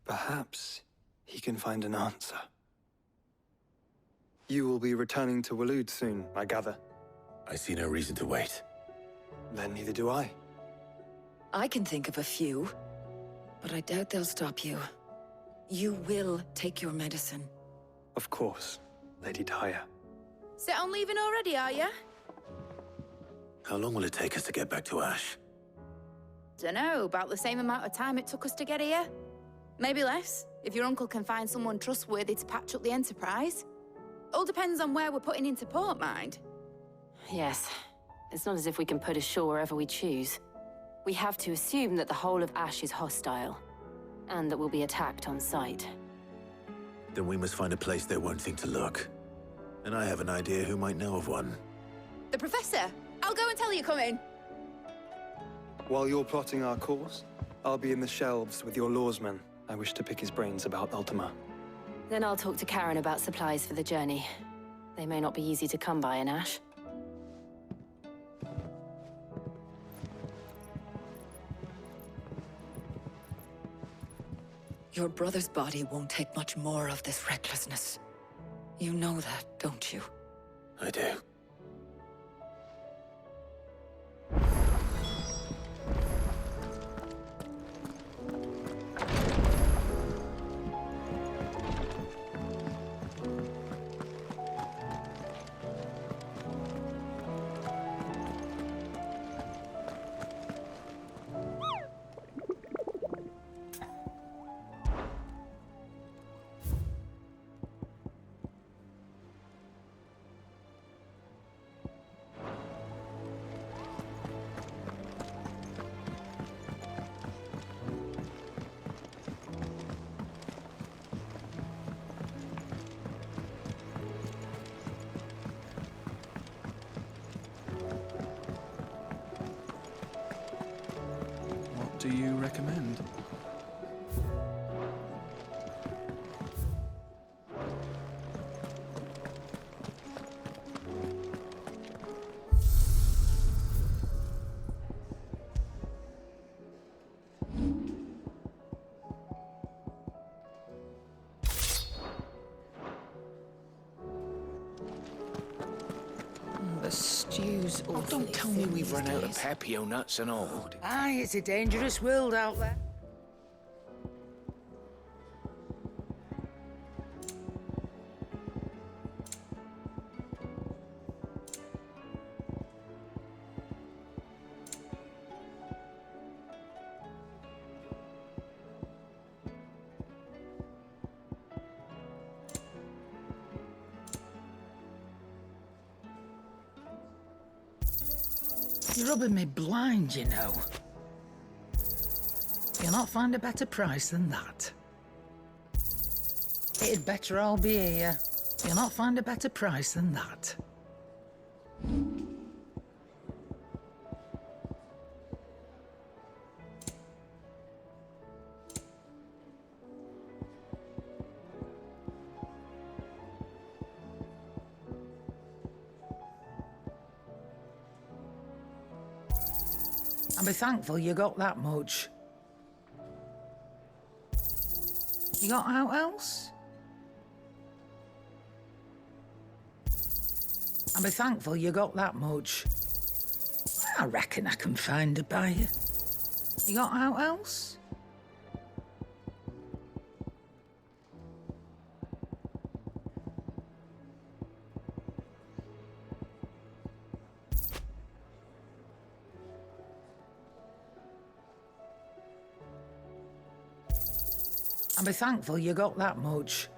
Perhaps he can find an answer. You will be returning to Waloed soon, I gather. I see no reason to wait. Then neither do I. I can think of a few, but I doubt they'll stop you. You will take your medicine. Of course, Lady Daya. Set on leaving already, are ya? How long will it take us to get back to Ash? Dunno, about the same amount of time it took us to get here. Maybe less, if your uncle can find someone trustworthy to patch up the Enterprise. All depends on where we're putting into port, mind. Yes. It's not as if we can put ashore wherever we choose. We have to assume that the whole of Ash is hostile, and that we'll be attacked on sight. Then we must find a place they won't think to look. And I have an idea who might know of one. The Professor! I'll go and tell you come in. While you're plotting our course, I'll be in the shelves with your lawsman. I wish to pick his brains about Ultima. Then I'll talk to Karen about supplies for the journey. They may not be easy to come by in Ash. Your brother's body won't take much more of this recklessness. You know that, don't you? I do. What do you recommend? The stew's awfully Don't tell me thin we've these run out of days. Pepio nuts and all. Aye, it's a dangerous world out there. You're rubbing me blind, you know. You'll not find a better price than that. It'd better all be here. You'll not find a better price than that. And be thankful you got that much. You got out else? And be thankful you got that much. I reckon I can find a buyer. You got out else? And be thankful you got that much.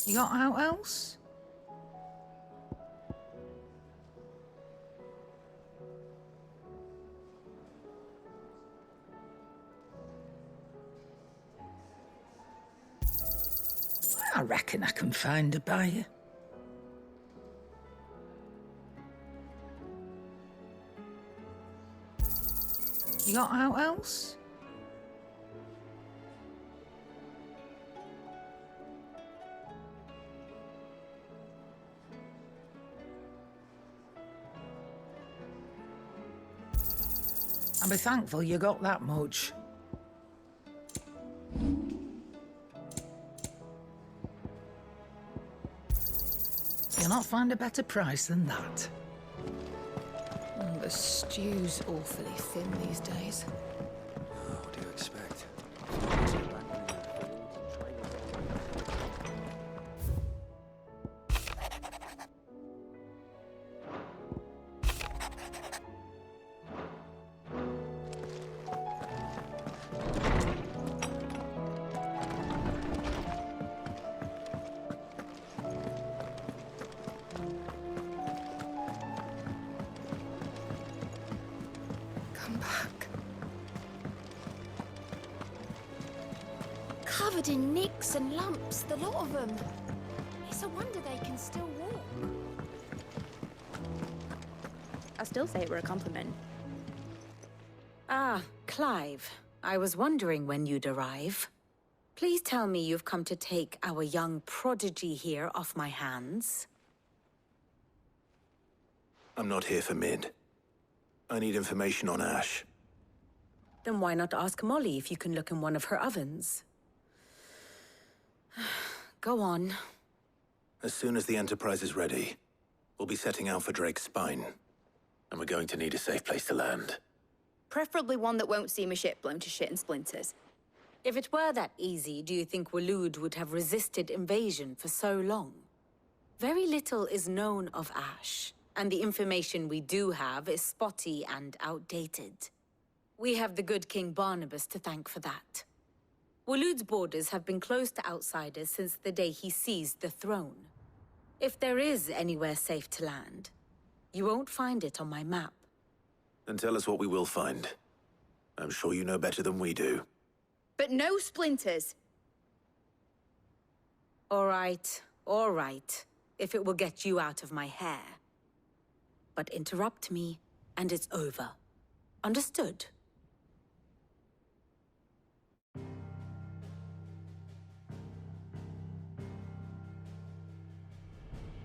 You got out else? I reckon I can find a buyer. You got out else? I'll be thankful you got that much. You'll not find a better price than that. The stew's awfully thin these days. What do you expect? Come back. Covered in nicks and lumps, the lot of them. It's a wonder they can still walk. I still say it were a compliment. Ah, Clive. I was wondering when you'd arrive. Please tell me you've come to take our young prodigy here off my hands. I'm not here for Mid. I need information on Ash. Then why not ask Molly if you can look in one of her ovens? Go on. As soon as the Enterprise is ready, we'll be setting out for Drake's Spine. And we're going to need a safe place to land. Preferably one that won't see my ship blown to shit and splinters. If it were that easy, do you think Waloed would have resisted invasion for so long? Very little is known of Ash, and the information we do have is spotty and outdated. We have the good King Barnabas to thank for that. Waloed's borders have been closed to outsiders since the day he seized the throne. If there is anywhere safe to land, you won't find it on my map. Then tell us what we will find. I'm sure you know better than we do. But no splinters! All right, if it will get you out of my hair. But interrupt me, and it's over. Understood?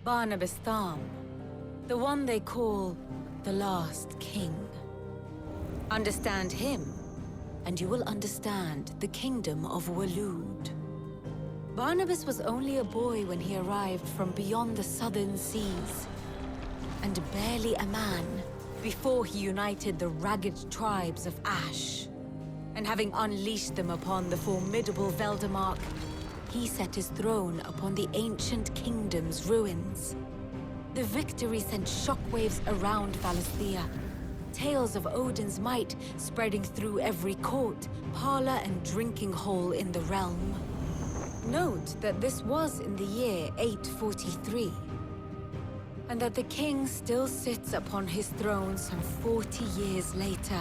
Barnabas Tham, the one they call the Last King. Understand him, and you will understand the kingdom of Waloed. Barnabas was only a boy when he arrived from beyond the southern seas, and barely a man before he united the ragged tribes of Ash. And having unleashed them upon the formidable Veldamark, he set his throne upon the ancient kingdom's ruins. The victory sent shockwaves around Valisthea, tales of Odin's might spreading through every court, parlor, and drinking hole in the realm. Note that this was in the year 843, and that the king still sits upon his throne some 40 years later,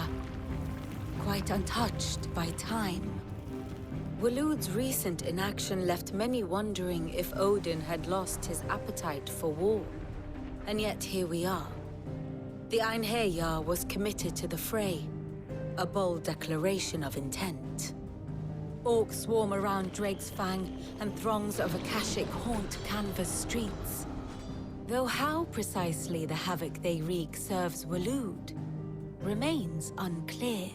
quite untouched by time. Waloed's recent inaction left many wondering if Odin had lost his appetite for war. And yet here we are. The Einherjar was committed to the fray, a bold declaration of intent. Orcs swarm around Drake's Fang, and throngs of Akashic haunt Canvas streets. Though how precisely the havoc they wreak serves Waloed remains unclear.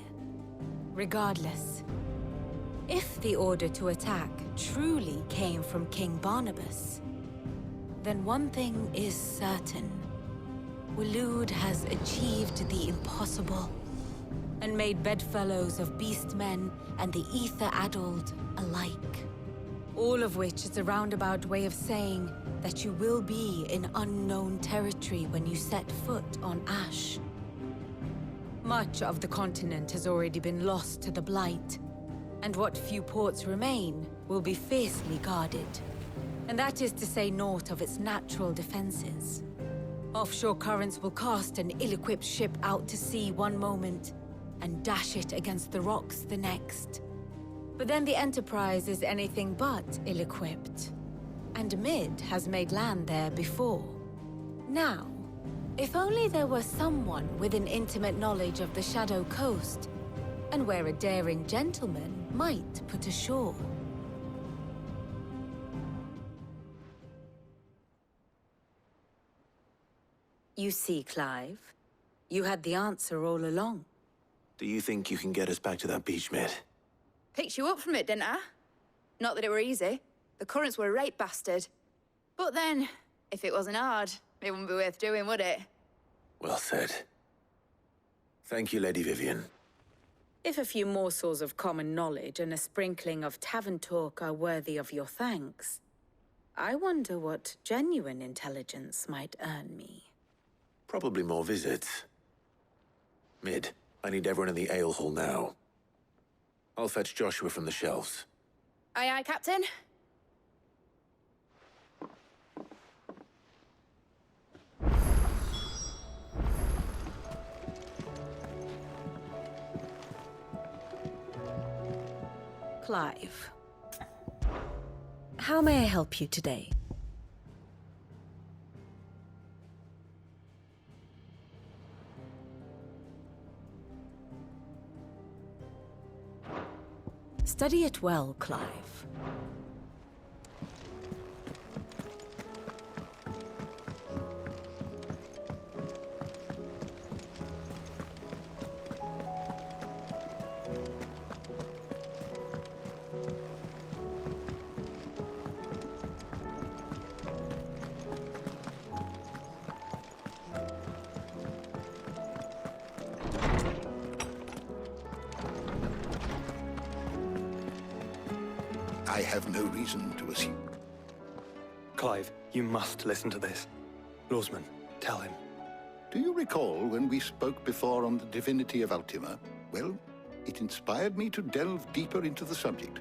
Regardless, if the order to attack truly came from King Barnabas, then one thing is certain. Waloed has achieved the impossible, and made bedfellows of beastmen and the ether-addled alike. All of which is a roundabout way of saying that you will be in unknown territory when you set foot on Ash. Much of the continent has already been lost to the Blight, and what few ports remain will be fiercely guarded. And that is to say naught of its natural defenses. Offshore currents will cast an ill-equipped ship out to sea one moment, and dash it against the rocks the next. But then the Enterprise is anything but ill-equipped. And Mid has made land there before. Now, if only there were someone with an intimate knowledge of the Shadow Coast, and where a daring gentleman might put ashore. You see, Clive, you had the answer all along. Do you think you can get us back to that beach, Mid? Picked you up from it, didn't I? Not that it were easy. The currents were a right bastard. But then, if it wasn't hard, it wouldn't be worth doing, would it? Well said. Thank you, Lady Vivian. If a few morsels of common knowledge and a sprinkling of tavern talk are worthy of your thanks, I wonder what genuine intelligence might earn me. Probably more visits. Mid, I need everyone in the ale hall now. I'll fetch Joshua from the shelves. Aye, aye, Captain. Clive, how may I help you today? Study it well, Clive. I have no reason to assume. Clive, you must listen to this. Lawsman, tell him. Do you recall when we spoke before on the divinity of Ultima? Well, it inspired me to delve deeper into the subject.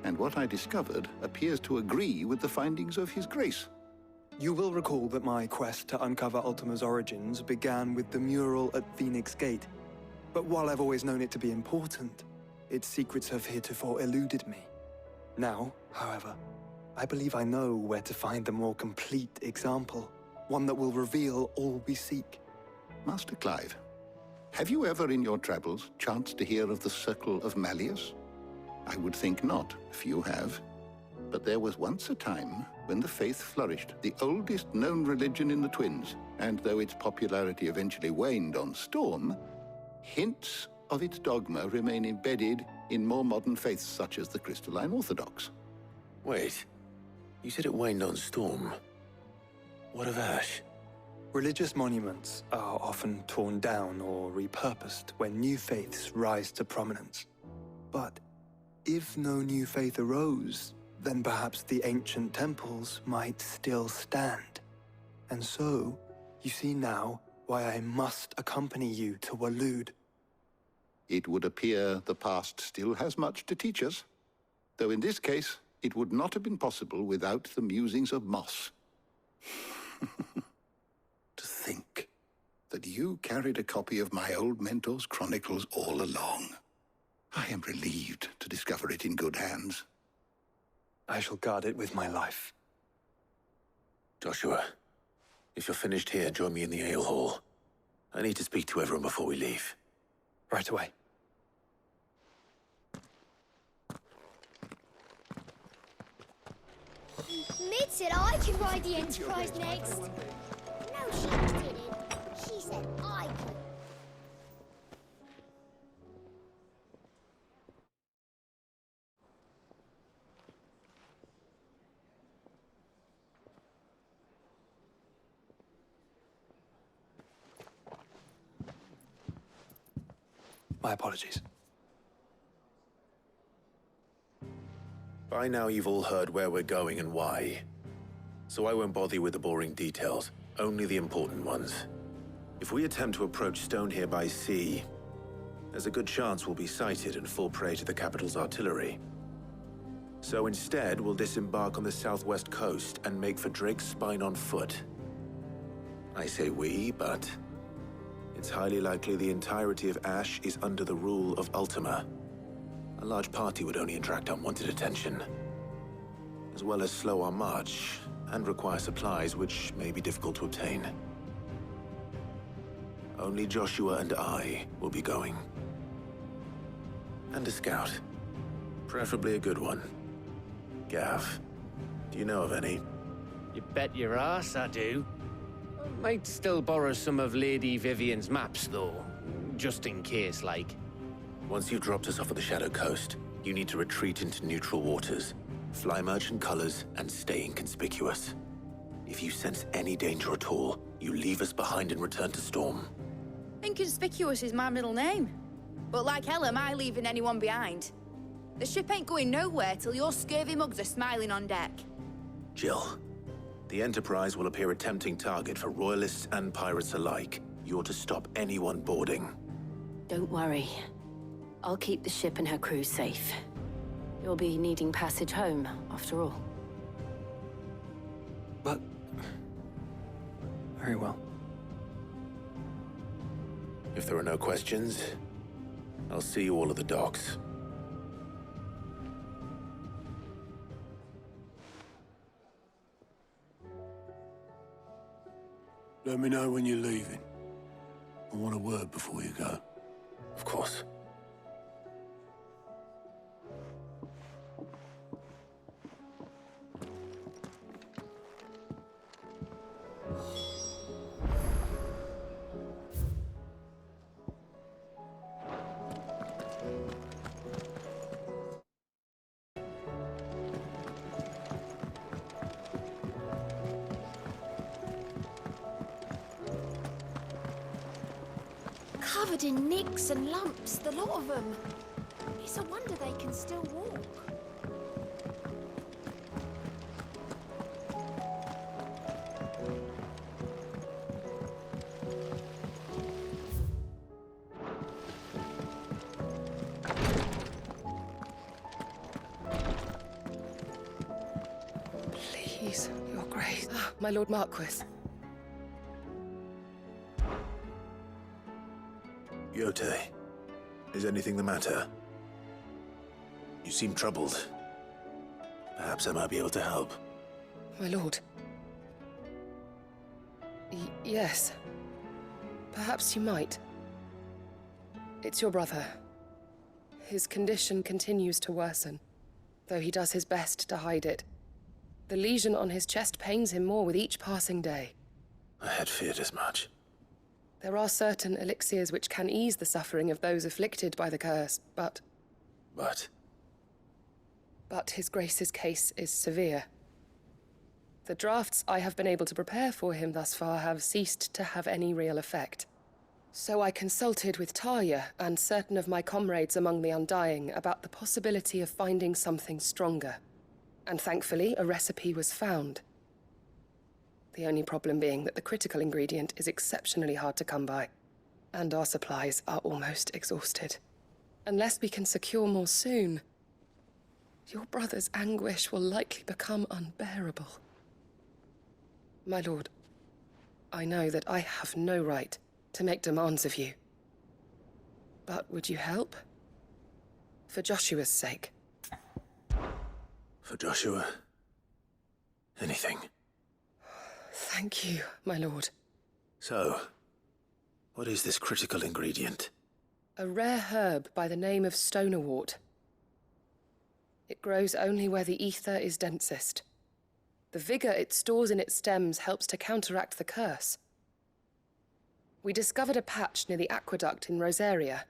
And what I discovered appears to agree with the findings of His Grace. You will recall that my quest to uncover Ultima's origins began with the mural at Phoenix Gate. But while I've always known it to be important, its secrets have heretofore eluded me. Now, however, I believe I know where to find the more complete example, one that will reveal all we seek. Master Clive, have you ever in your travels chanced to hear of the Circle of Malleus? I would think not, if you have. But there was once a time when the faith flourished, the oldest known religion in the Twins, and though its popularity eventually waned on Storm, hints of its dogma remain embedded in more modern faiths such as the Crystalline Orthodox. Wait, you said it waned on Storm. What of Ash? Religious monuments are often torn down or repurposed when new faiths rise to prominence. But if no new faith arose, then perhaps the ancient temples might still stand. And so, you see now why I must accompany you to Waloed. It would appear the past still has much to teach us, though in this case, it would not have been possible without the musings of Moss. To think that you carried a copy of my old mentor's chronicles all along. I am relieved to discover it in good hands. I shall guard it with my life. Joshua, if you're finished here, join me in the ale hall. I need to speak to everyone before we leave. Right away. Mid said I could ride the Enterprise next. No, she didn't. She said I could. My apologies. By now you've all heard where we're going and why. So I won't bother you with the boring details, only the important ones. If we attempt to approach Stone here by sea, there's a good chance we'll be sighted and fall prey to the capital's artillery. So instead, we'll disembark on the southwest coast and make for Drake's Spine on foot. I say we, but it's highly likely the entirety of Ash is under the rule of Ultima. A large party would only attract unwanted attention, as well as slow our march and require supplies which may be difficult to obtain. Only Joshua and I will be going. And a scout. Preferably a good one. Gav, do you know of any? You bet your ass I do. Might still borrow some of Lady Vivian's maps, though. just in case, like. Once you've dropped us off at the Shadow Coast, you need to retreat into neutral waters, fly merchant colors, and stay inconspicuous. If you sense any danger at all, you leave us behind and return to Storm. Inconspicuous is my middle name. But like hell am I leaving anyone behind. The ship ain't going nowhere till your scurvy mugs are smiling on deck. Jill, the Enterprise will appear a tempting target for royalists and pirates alike. You're to stop anyone boarding. Don't worry. I'll keep the ship and her crew safe. You'll be needing passage home, after all. But... very well. If there are no questions, I'll see you all at the docks. Let me know when you're leaving. I want a word before you go. Of course. Covered in nicks and lumps, the lot of them. It's a wonder they can still walk. Please, Your Grace. My Lord Marquis. Yote, is anything the matter? You seem troubled. Perhaps I might be able to help. My lord. Yes. Perhaps you might. It's your brother. His condition continues to worsen, though he does his best to hide it. The lesion on his chest pains him more with each passing day. I had feared as much. There are certain elixirs which can ease the suffering of those afflicted by the curse, but... But His Grace's case is severe. The drafts I have been able to prepare for him thus far have ceased to have any real effect. So I consulted with Talia and certain of my comrades among the Undying about the possibility of finding something stronger. And thankfully, a recipe was found. The only problem being that the critical ingredient is exceptionally hard to come by, and our supplies are almost exhausted. Unless we can secure more soon, your brother's anguish will likely become unbearable. My lord, I know that I have no right to make demands of you. But would you help? For Joshua's sake. For Joshua? Anything. Thank you, my lord. So, what is this critical ingredient? A rare herb by the name of stonerwort. It grows only where the ether is densest. The vigor it stores in its stems helps to counteract the curse. We discovered a patch near the aqueduct in Rosaria.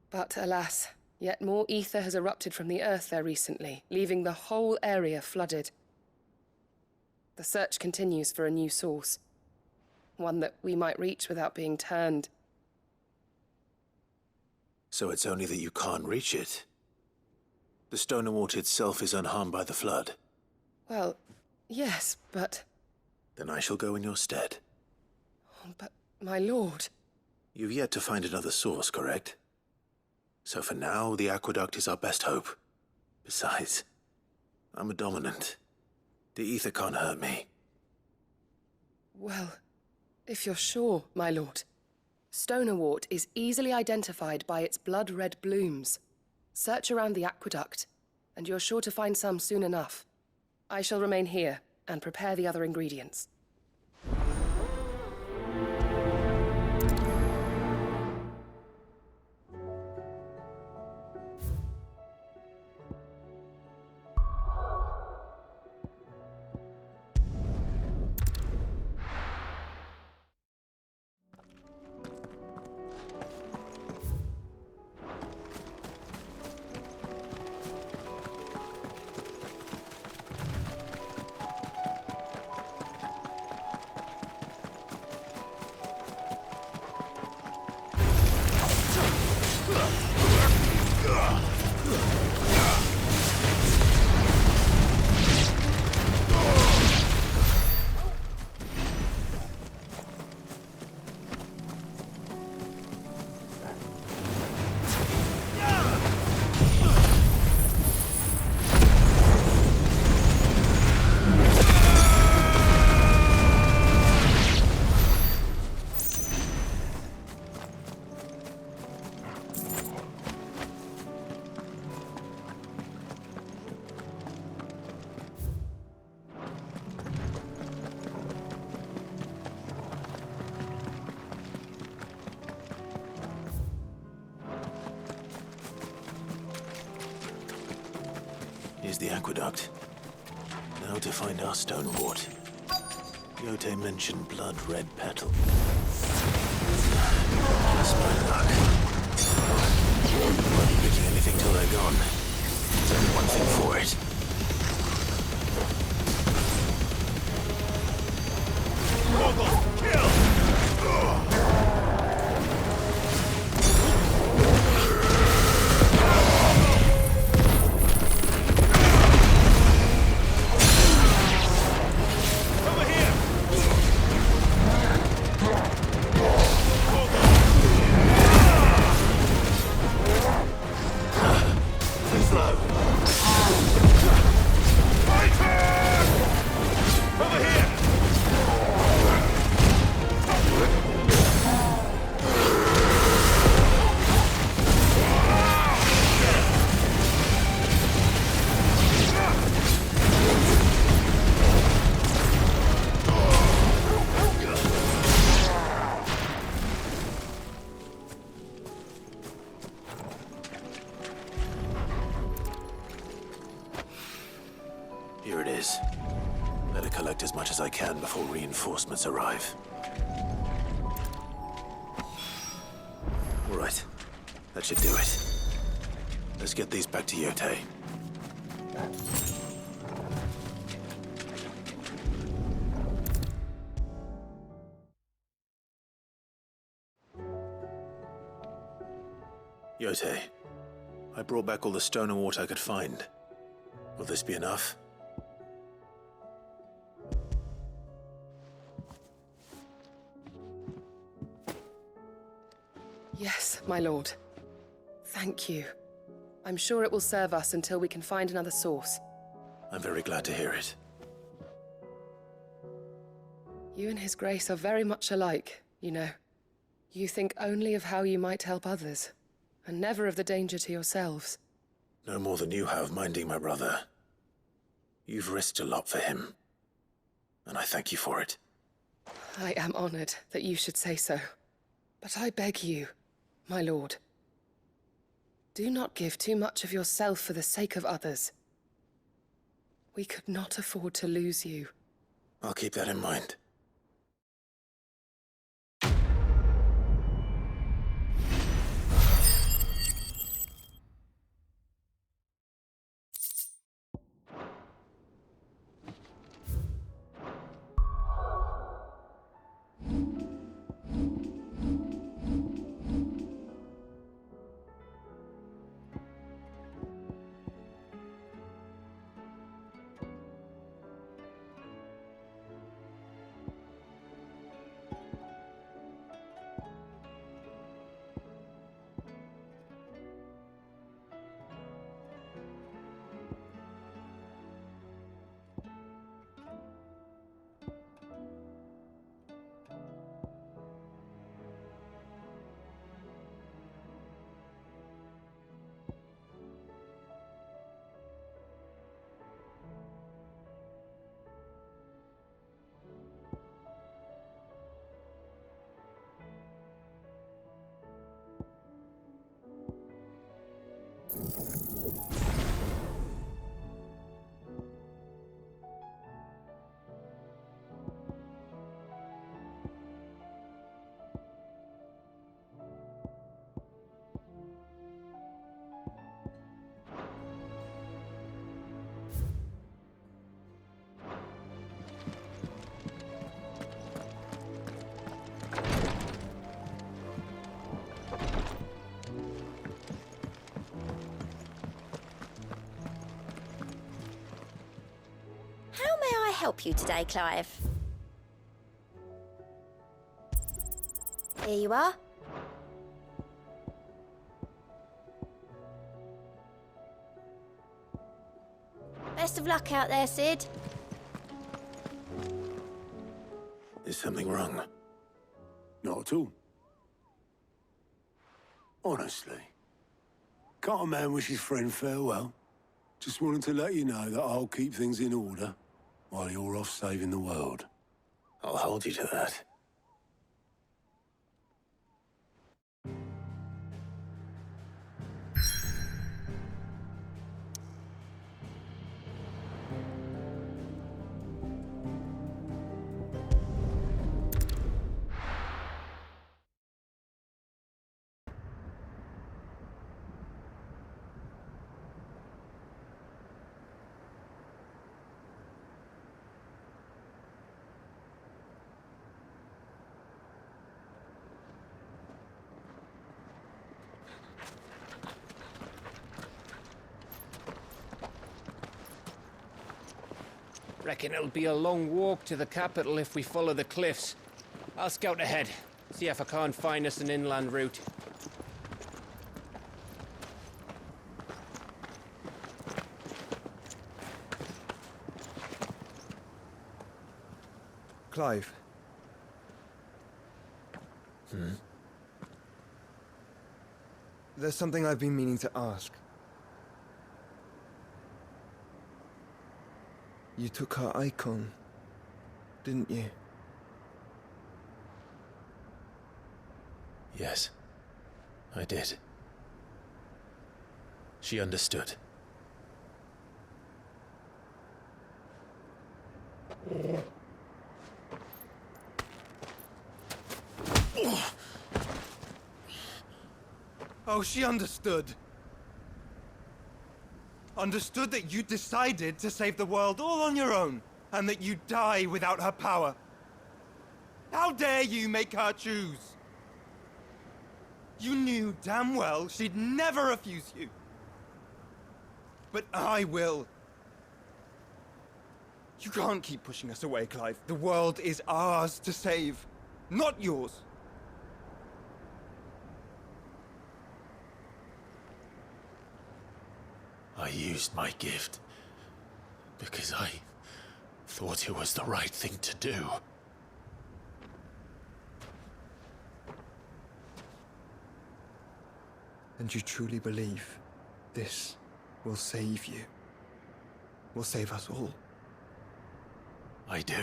But alas, yet more ether has erupted from the earth there recently, leaving the whole area flooded. The search continues for a new source. One that we might reach without being turned. So it's only that you can't reach it? The Stonerwort itself is unharmed by the flood? Well, yes, but... Then I shall go in your stead. But, my lord... You've yet to find another source, correct? So for now, the aqueduct is our best hope. Besides, I'm a dominant. The ether can't hurt me. Well, if you're sure, my lord. Stonerwort is easily identified by its blood-red blooms. Search around the aqueduct, and you're sure to find some soon enough. I shall remain here and prepare the other ingredients. Here's the aqueduct. Now to find our stone wart. Yote mentioned blood-red petal. Just my luck. Won't be picking anything till they're gone. There's only one thing for it. Kill! Here it is. Better collect as much as I can before reinforcements arrive. All right. That should do it. Let's get these back to Yote. Yote, I brought back all the stone and water I could find. Will this be enough? Yes, my lord. Thank you. I'm sure it will serve us until we can find another source. I'm very glad to hear it. You and His Grace are very much alike, you know. You think only of how you might help others, and never of the danger to yourselves. No more than you have minding my brother. You've risked a lot for him, and I thank you for it. I am honored that you should say so. But I beg you, my lord, do not give too much of yourself for the sake of others. We could not afford to lose you. I'll keep that in mind. Help you today, Clive? Here you are. Best of luck out there, Sid. Is something wrong? Not at all. Honestly. Can't a man wish his friend farewell? Just wanted to let you know that I'll keep things in order while you're off saving the world. I'll hold you to that. Reckon it'll be a long walk to the capital if we follow the cliffs. I'll scout ahead, see if I can't find us an inland route. Clive. There's something I've been meaning to ask. You took her icon, didn't you? Yes, I did. She understood. Oh, she understood. Understood that you decided to save the world all on your own, and that you'd die without her power. How dare you make her choose? You knew damn well she'd never refuse you. But I will. You can't keep pushing us away, Clive. The world is ours to save, not yours. I used my gift because I thought it was the right thing to do. And you truly believe this will save you? Will save us all? I do.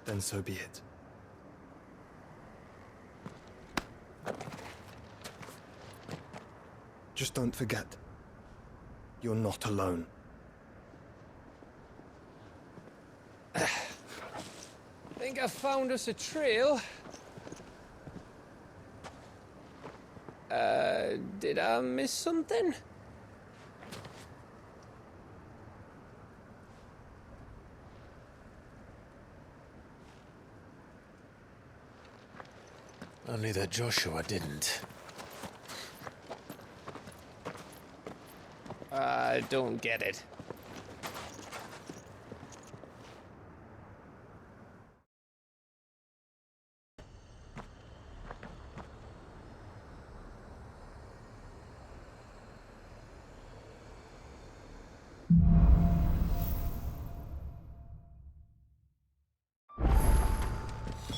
Then so be it. Just don't forget, you're not alone. Think I found us a trail. Did I miss something? Only that Joshua didn't. I don't get it.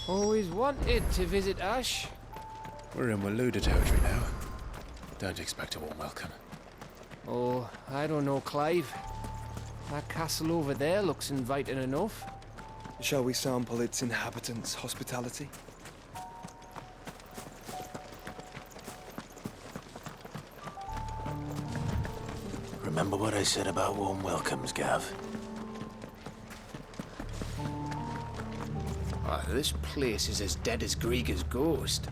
Always wanted to visit Ash. We're in Waluda territory now. Don't expect a warm welcome. Oh, I don't know, Clive. That castle over there looks inviting enough. Shall we sample its inhabitants' hospitality? Remember what I said about warm welcomes, Gav? This place is as dead as Grieger's ghost.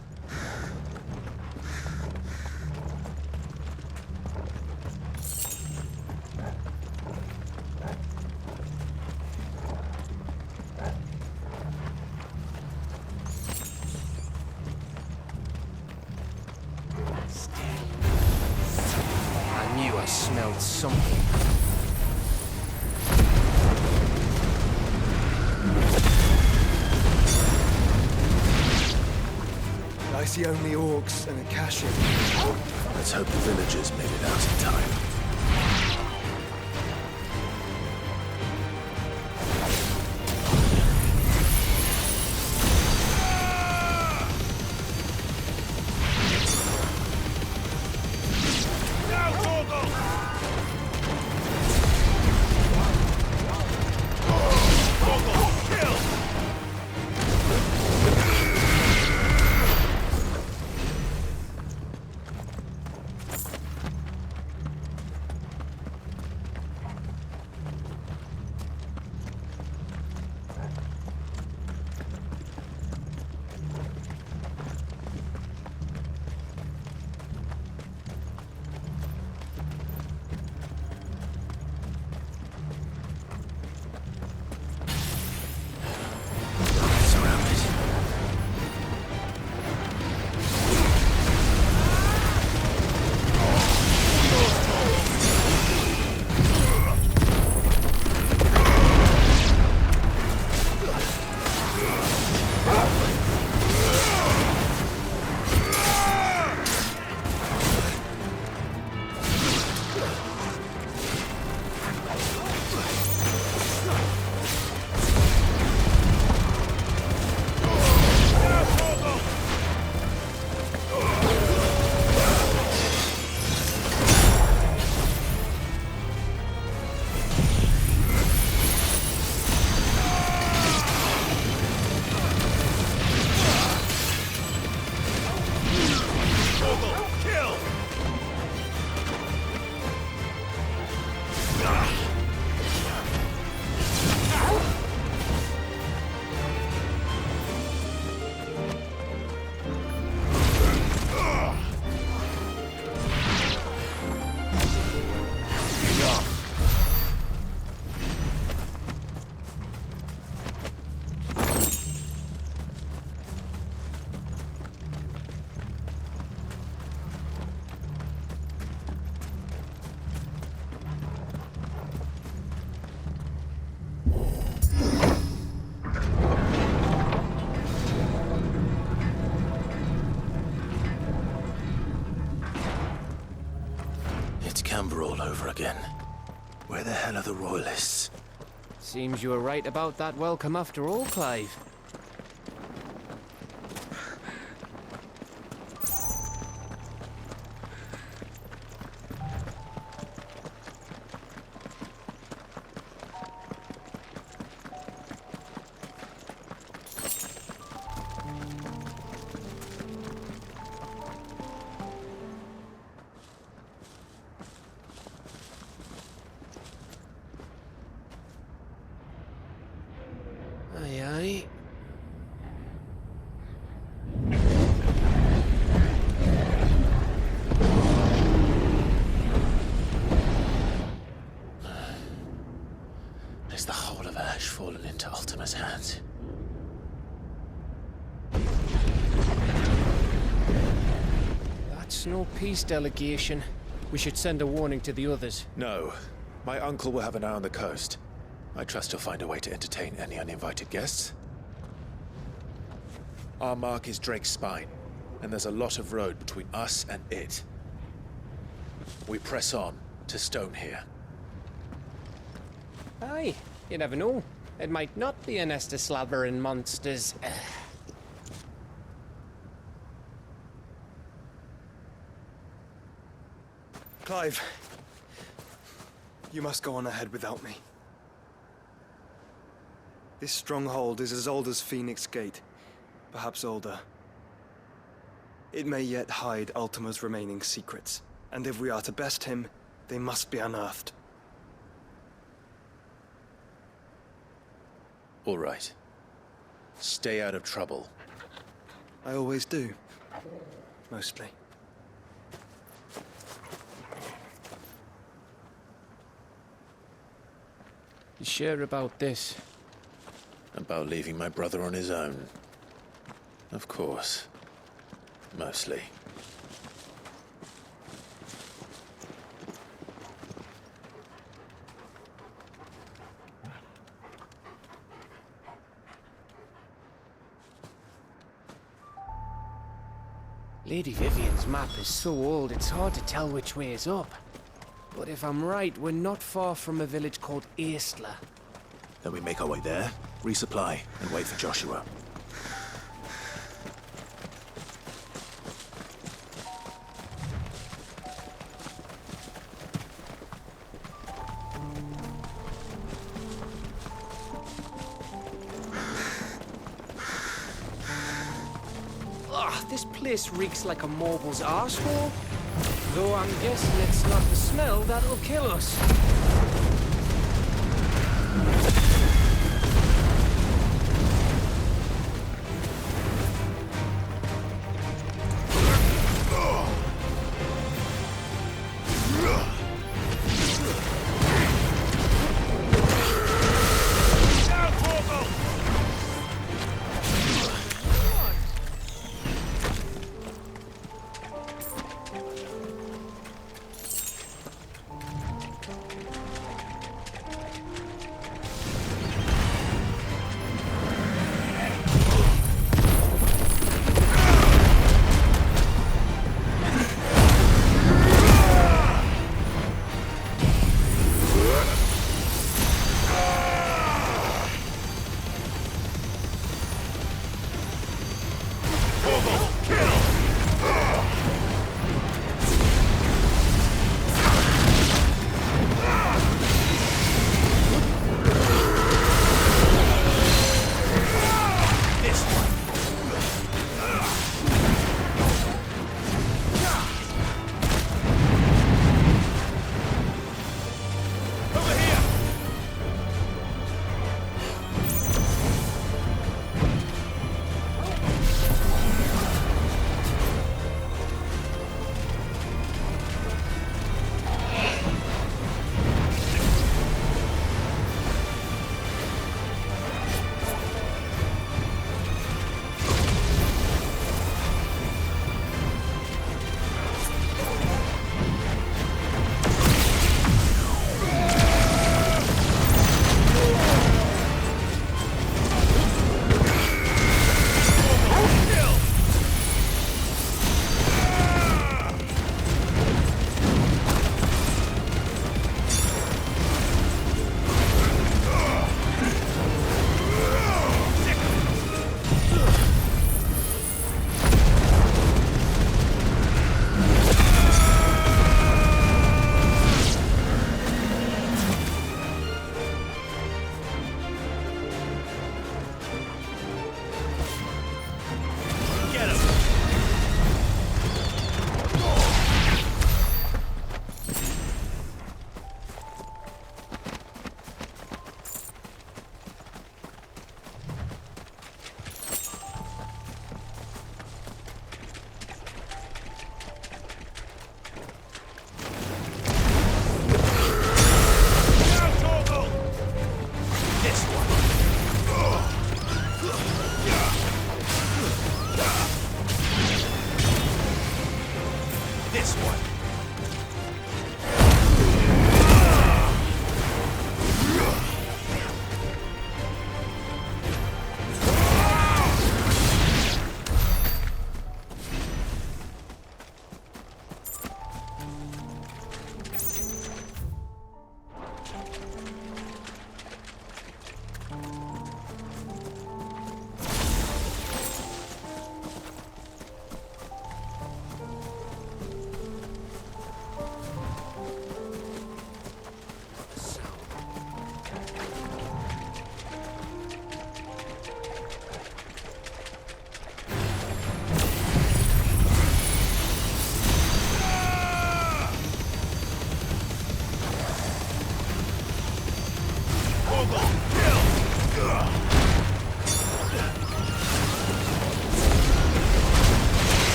I knew I smelled something. I see only orcs and a Akashic. Let's hope the villagers made it out in time. number all over again. Where the hell are the royalists? Seems you were right about that welcome after all, Clive. Aye, aye. Is the whole of Ash fallen into Ultima's hands? That's no peace delegation. We should send a warning to the others. No. My uncle will have an eye on the coast. I trust he'll find a way to entertain any uninvited guests. Our mark is Drake's Spine, and there's a lot of road between us and it. We press on to Stone here. Aye, you never know. It might not be a nest of slabbering monsters. Clive, you must go on ahead without me. This stronghold is as old as Phoenix Gate, perhaps older. It may yet hide Ultima's remaining secrets, and if we are to best him, they must be unearthed. All right. Stay out of trouble. I always do. Mostly. You sure about this? About leaving my brother on his own. Of course. Mostly. Lady Vivian's map is so old it's hard to tell which way is up. But if I'm right, we're not far from a village called Aistla. Then we make our way there, resupply, and wait for Joshua. This place reeks like a mobile's arsehole. Though I'm guessing it's not the smell that'll kill us. this one.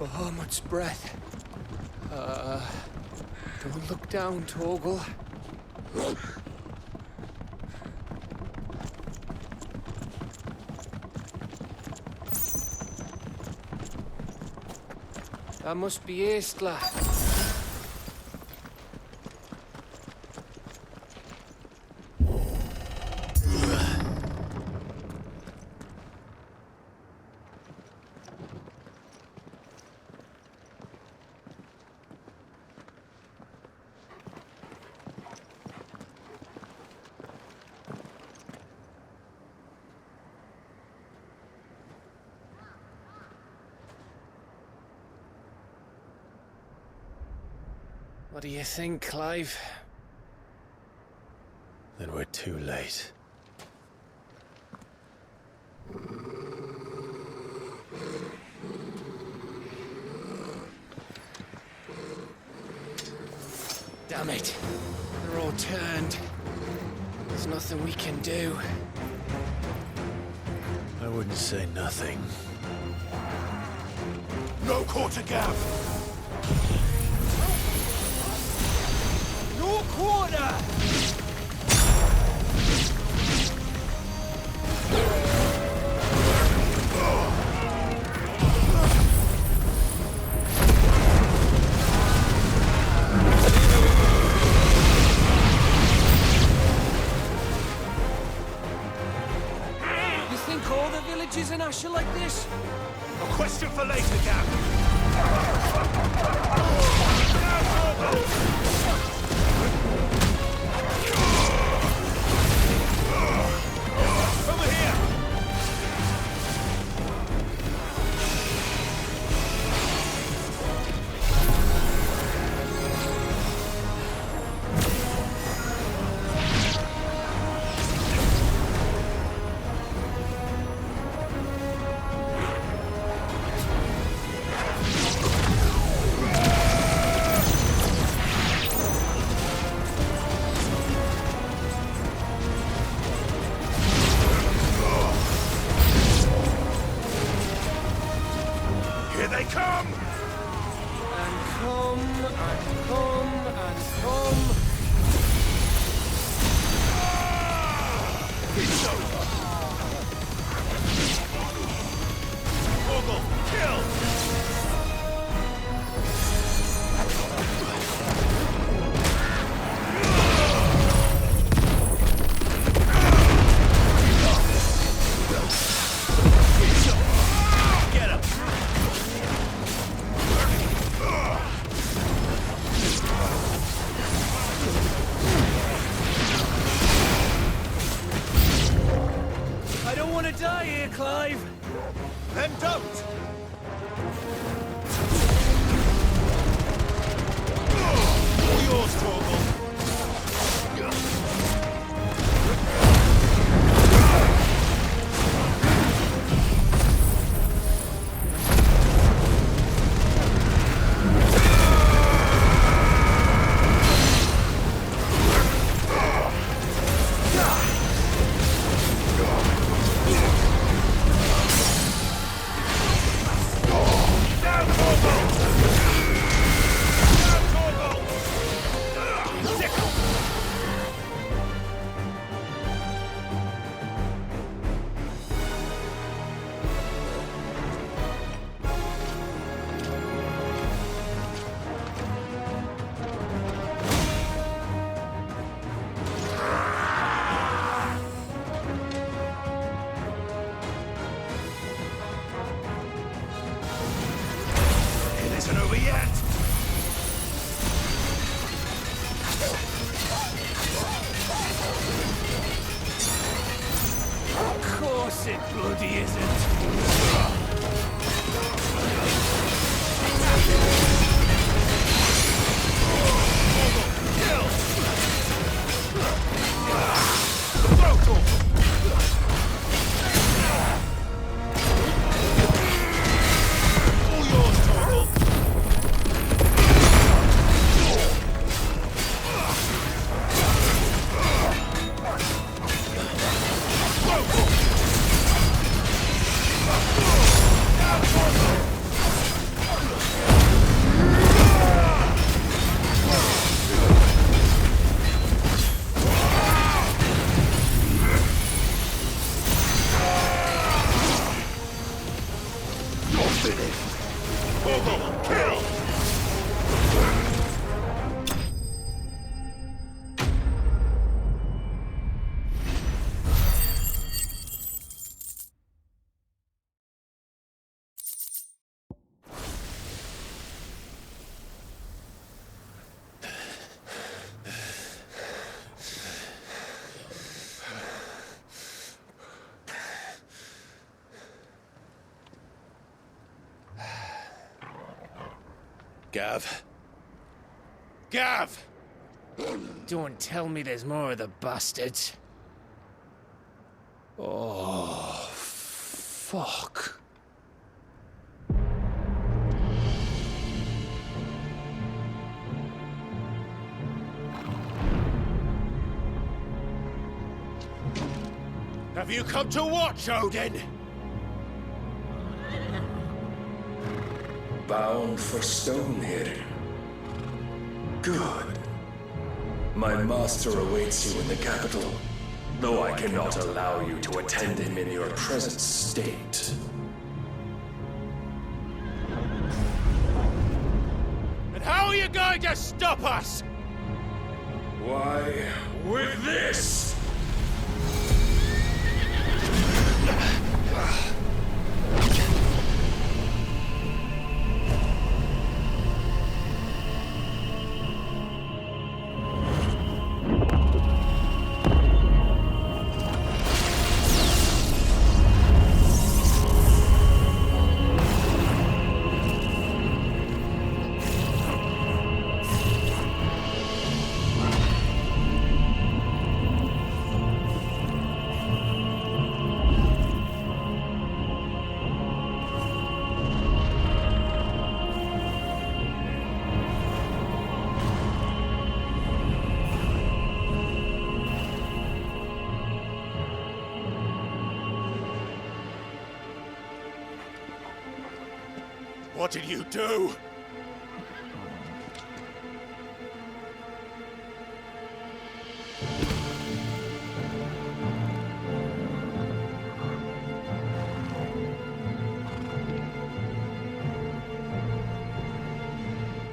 Oh, much breath. Don't look down, Torgal. That must be Aistla. What do you think, Clive? Then we're too late. Damn it. They're all turned. There's nothing we can do. I wouldn't say nothing. No quarter gap! No quarter! You think all the villages in Ash are like this? A question for later, Gap. Over here! Here they come! And come, and come, and come. It's over! Torgal, kill! Get him! I don't want to die here, Clive. Then don't! All yours, Torgal. Down, Torgal! Down, Torgal! It isn't over yet! Of course it bloody isn't. Kill! Throw, Torgal! All yours, Torgal! Down, Torgal! Gav? Gav! Don't tell me there's more of the bastards. Oh, fuck. Have you come to watch, Odin? Bound for Stonehill. Good. My master awaits you in the capital, though I cannot allow you to attend him in your present state. And how are you going to stop us? Why, with this! What did you do?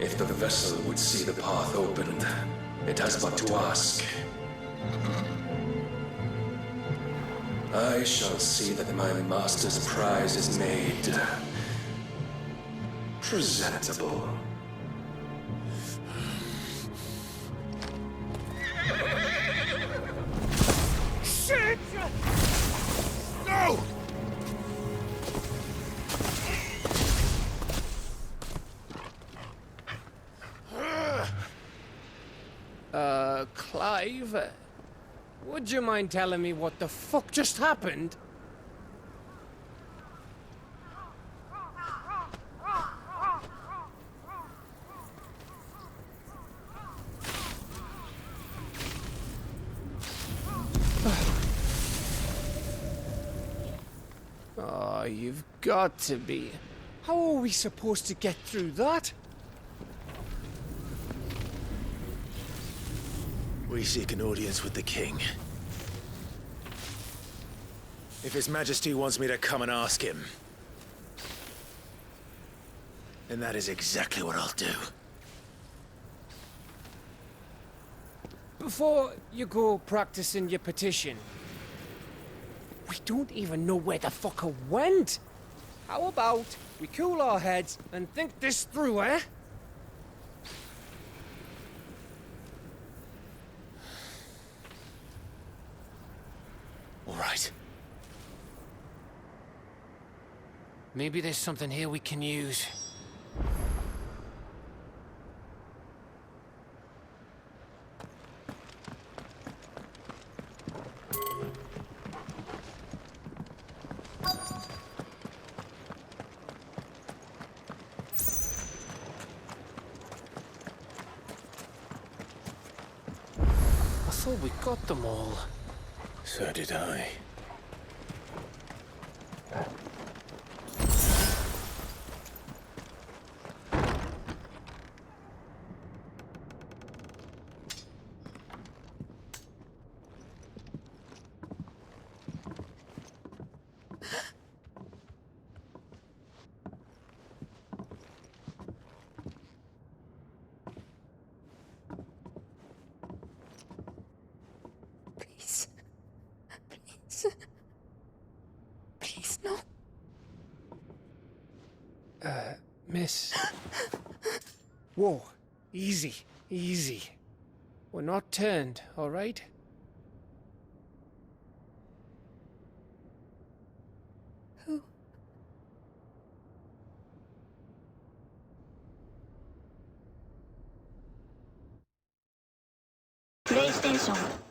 If the vessel would see the path opened, it has but to ask. I shall see that my master's prize is made presentable. Shit! No! Clive? Would you mind telling me what the fuck just happened? Oh, you've got to be. How are we supposed to get through that? We seek an audience with the king. If His Majesty wants me to come and ask him, then that is exactly what I'll do. Before you go practicing your petition, we don't even know where the fucker went. How about we cool our heads and think this through, eh? All right. Maybe there's something here we can use. I thought we got them all. So did I. Please. Please, no. Miss. Whoa. Easy. Easy. We're not turned, all right? Who? プレイステーション